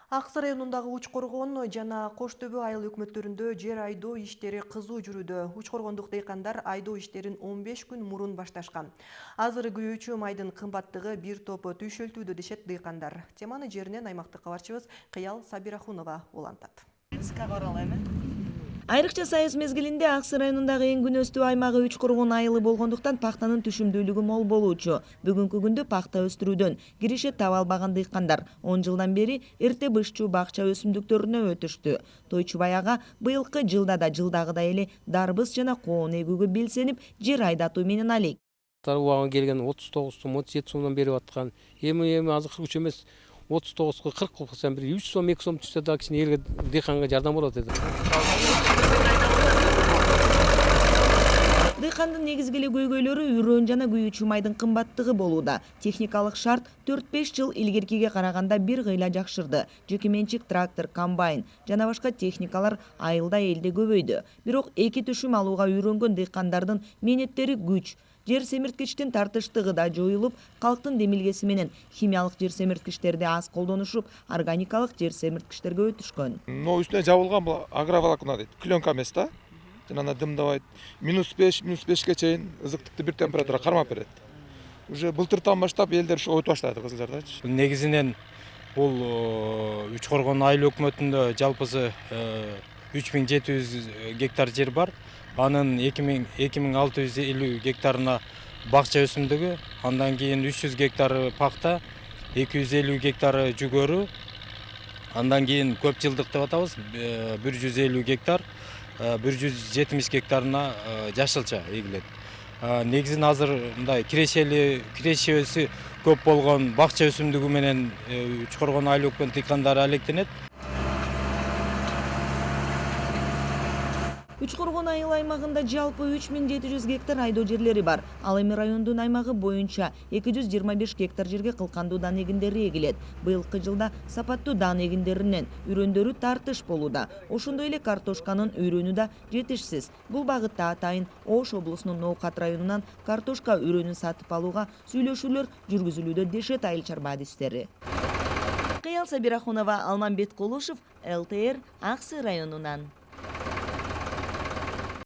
Аксы районундагы Учкоргон жана Коштөбө айыл өкмөттөрүндө жер айдоо иштери кызуу жүрүүдө. Учкоргондук дыйкандар айдоо иштерин 15 күн мурун башташкан. Азыр күйүүчү майдын кымбаттыгы бир топ түйшөлтүүдө дешет дыйкандар. Теманы жеринен аймактык кабарчыбыз Кыял Сабирахунова улантат. Айрыкча сайыс мезгилинде Аксы районундагы эң күнөстүү аймагы Учкоргон айылы болгондуктан пахтанын түшүмдүүлүгү мол болуучу. Бүгүнкү күндө пахта өстүрүүдөн киреше таба албаган дыйкандар 10 жылдан бери эрте бышчу бакча өсүмдүктөрүнө өтүштү. Тойчубай ага быйылкы жылда да жылдагыдай эле дарбыз жана коон эгүүгө белсенип жер айдатуу менен алек. Убагы келген 39 сом, 37 сомдон берип аткан. Эми азыркы күч эмес 39га 40 кылсам бир 3 сом 2 сом түшсө да кичине элге дыйканга жардам болот эди. Дыйкандын негизги эле көйгөйлөрү үрөөн жана күйүүчү майдын кымбаттыгы болууда. Техникалык шарт 4-5 жыл илгеркиге караганда бир кыйла жакшырды. Жеке менчик трактор, комбайн жана башка техникалар айылда элде көбөйдү. Бирок эки түшүм алууга үйрөнгөн дыйкандардын мээнеттери күч. Жер семирткичтин тартыштыгы да жоюлуп, калктын демилгеси менен химиялык жер семирткичтерди аз колдонушуп, органикалык жер семирткичтерге өтүшкөн. Үстүнө жабылган бул агроволокно дейт. Клёнка эмес да. Жана дымдабайт. -5, -5ке чейин ызыктыкты бир температура кармап берет. Уже былтыртан баштап элдер ушу өтүп баштады кызылжардачы. Негизинен бул Учкоргон айыл өкмөтүндө жалпысы 3700 гектар жер бар. Анын 2650 гектарына бакча өсүмдүгү, андан кийин 300 гектары пахта, 250 гектары жүгөрү, андан кийин көп жылдык деп атабыз 150 гектар, 170 гектарына жашылча эгилет. Негизин азыр мындай кирешеси көп болгон бакча өсүмдүгү менен Учкоргон айыл өкмөт дыйкандары алектенет. Учкоргон айыл аймагында жалпы 3700 гектар айдоо жерлери бар. Ал эми райондун аймагы боюнча 225 гектар жерге кылкандуу дан эгиндери эгилет. Быйылкы жылда сапаттуу дан эгиндеринен үрөндөрү тартыш болууда. Ошондой эле картошканын үрөнү да жетишсиз. Бул багытта атайын Ош облусунун Ноокат районунан картошка үрөнүн сатып алууга сүйлөшүүлөр жүргүзүлүүдө дешет айыл чарба адистери. Кыял Сабирахунова, Алмамбет Кулушев, ЛТР, Аксы районунан.